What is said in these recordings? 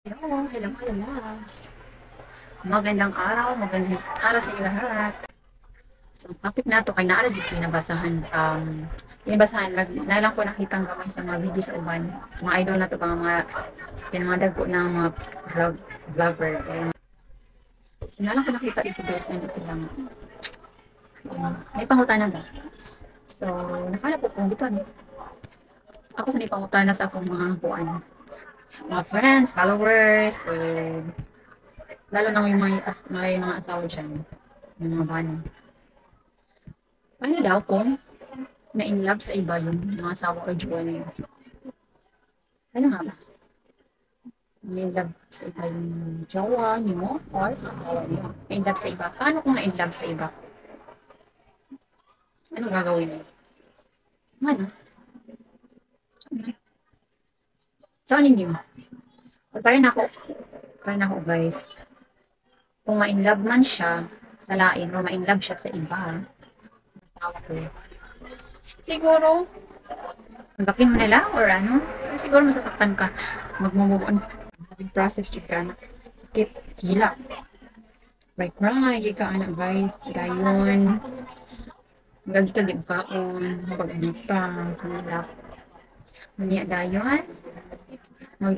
Hello, hello, hello, loves. Magandang araw sa inyo lahat. So, ang topic na to kay naara jud kinabasahan. Na lang ko nakitang gamay sa mga video sa uban. Sa mga idol na to mga dagko ng mga vlogger. So, na lang ko nakita dito guys na silang may pangutana ba? So, nakala po kung dito ano. Ako sa may pangutana sa akong mga friends, followers, so, lalo na may mga asawa dyan, yung mga bana. Paano daw kung na-in-love sa iba yung mga asawa or jowa niyo? Ano nga ba? Na-in-love sa iba yung jowa niyo or asawa niyo? Na-in-love sa iba. Paano kung na-in-love sa iba? Ano gagawin niyo? Ano? So, ano niyo? Parin ako guys. Kung ma-in-love man siya sa lain or ma-in-love siya sa iba, asawa ko. Siguro, tanggapin mo nila or ano? Siguro masasaktan ka. Mag-move on. Having process ka na. Sakit, hila. Cry, ka anak guys. Dayon. Gagi ka gibkaon. Pag-anita. Hila. Manya dayon. Mag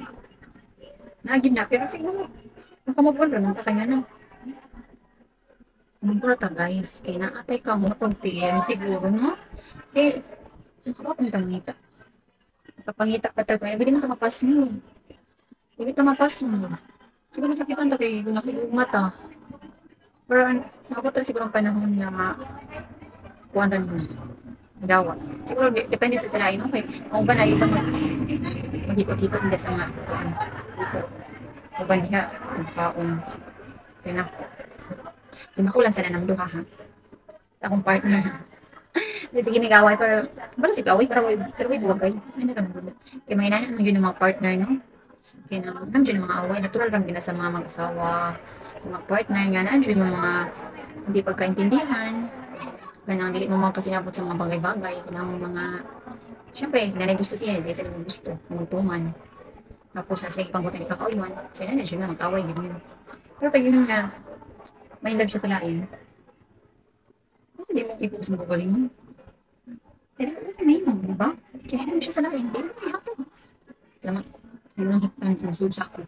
Nagin na. Pero siguro, nakamove on rin. Kanya na. Mabura ta guys. Kaya naatay ka mo itong PM. Siguro, no? Eh, nakapapang tangita. Kapangita ka tayo. Pwede mo tumapas mo. Pwede tumapas mo. Siguro masakitan ta kay mata. Pero nakapot rin siguro ang panahon na kuwan rin mo. Gawa. Siguro depende sa sila. Okay. Kung ba na yung mag-ikot-ikot nila sa mga kuwan. Kung ba niya magpaon. Kaya na. Simakulan sana ng duha ha. Sa akong partner. Sige may gaway pero si gaway pero may buwagay. Ano naman. Kaya may nanan mo yun ng mga partner no. Kaya naman dyan yung mga away. Natural lang din sa mga mag-asawa, sa mga partner nga. Nandiyan yung mga hindi pagkaintindihan. Kaya nang dili mo magkasinabot sa mga bagay-bagay. Kaya mga, syempre, nanay gusto siya. Hindi sila gusto. Magtungan. Tapos na sila ipangbutan ikaw yun. Sila na siya mag-away. Yun. Pero pag yun nga, may love siya sa lain. Kasi di mo ipos mo galing mo. Kaya may mo, di ba? Kaya mo siya sa lain. Di mo ihatag. Lamang, yung hitan, yung susak ko.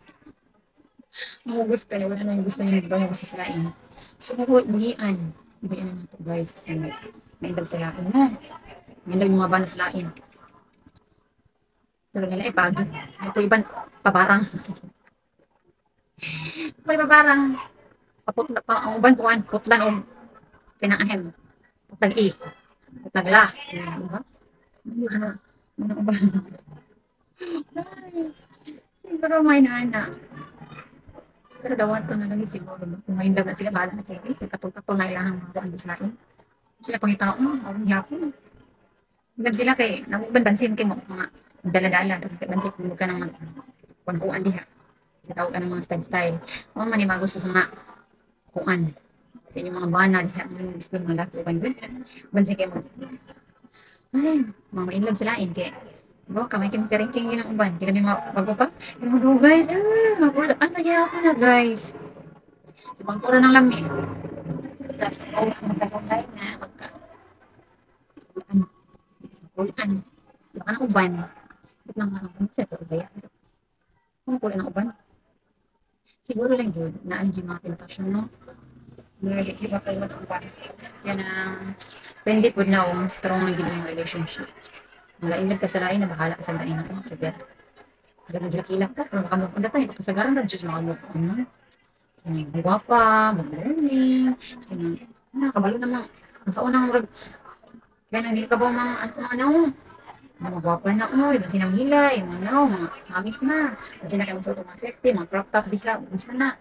Maubos kayo, wala na yung gusto niya, iba yung gusto sa lain. So, buhian. Buhian na nato guys. May love sa lain na. May love yung mga bana sa lain. Pero nila pag. Ito iban, pabarang. May pabarang. Paputla pa, ang uban puan, putlan o pinaahem. Putlag i. Putlag la. Diba? Ano uban? Siguro may nana. Pero dawat ko na lang siguro. Kung may love na sila, bahala na sila. Katol-katol na ilang mga buwan sa lain. Sila pangitao, ang hapon. Love sila kay namuban bansin kay mo mga dala-dala bansin mo ka nang magkuan diha. Sa tawag ka ng mga style. Mo man ni magusto sa mga kuan. Sa inyong mga bana diha mo gusto ng laki uban gud. Bansin kay mo. Ay, mga in-love sila kay Bo, kamay kim karing-king ng uban. Di kami bago pa. Yung madugay na. Magula. Ano kaya ako na guys. Sa bangkura ng lami. Tapos, magkakulay na. Magkakulaan. Baka ng uban. Ba't nang marang sa pagkaya? Kung kulang ng uban. Siguro lang yun, na ano yung mga tentasyon, no? Di ba kayo mas uban? Yan ang, depende po na kung strong na gina yung relationship. Wala inag ka sa lain na bahala ka sa lain na ito. Sabi, alam mo, gila ko, pero makamukunda tayo, kapasagaran na, Diyos, makamukunda, no? Kaya magwapa, mag-learning, kaya nakakabalo naman. Sa unang, kaya nang hindi ka ba mga, ano sa mga naong, mga gwapa na mo, ibang sinang hilay, mga hamis na. Kasi na kayo masuot mga sexy, mga crop top, bihla, gusto na.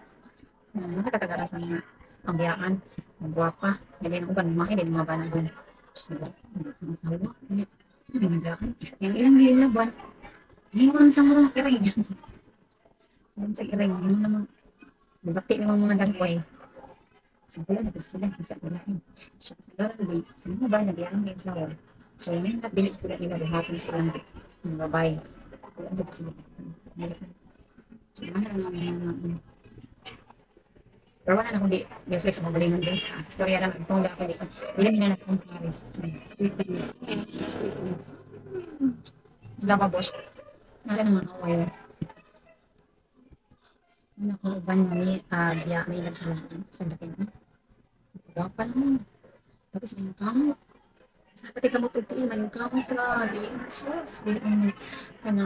Mga kasagara sa mga pambiyaan, mga gwapa. Hindi na uban, mga hindi, mga banagon. Sila, mga asawa. Hindi na yung ilang bilin na buwan, hindi mo lang sa murang iring. Hindi sa iring, hindi mo naman, bati naman mga gankoy. Sa bulan, ito sila, hindi ka siya kasagara na ba, ano ba, nabiyaan ng asawa. So, may nabilis ko na nila buhaton silang mga babae. Wala sa sila. So, ano na naman. Pero wala na kung di, reflex mo galing ng sa storya lang. Itong wala ko di. Dili mo na nasa kong Paris. Sweet na yun. Sweet na yun. Lava boss. Nara naman away. Ano ko uban mami, biya may nagsalaan. Sa laki na. Wapa naman. Tapos may kamot. Sa pati kamot tutiin, may kamot ra. Dili na siya. Dili na. Kana,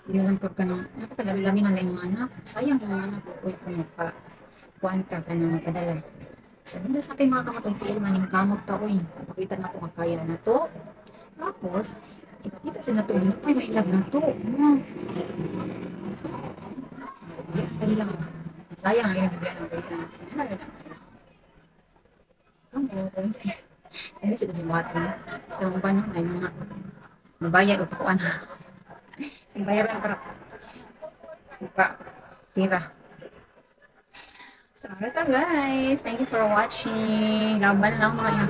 yun lang pagka na. Napakalamin na yung mga anak. Sayang yung mga anak ko. Uy, kung magpa. Kuwanta ka na magpadala. So, hindi sa ating mga kamatungkiil, maning kamot ta, uy. Pakita na ito, makaya na to. Tapos, ipakita sa na ito, ay, may ilag na to. Yan, dali lang. Sayang, ang ginagawa ng bayan. So, yan na rin ang guys. Kamo, hindi sila si Wati. Sa mga banyo, ay mga mabayad o pakuan. Ang bayaran para tira. So, ito guys. Thank you for watching. Laban lang mga yan.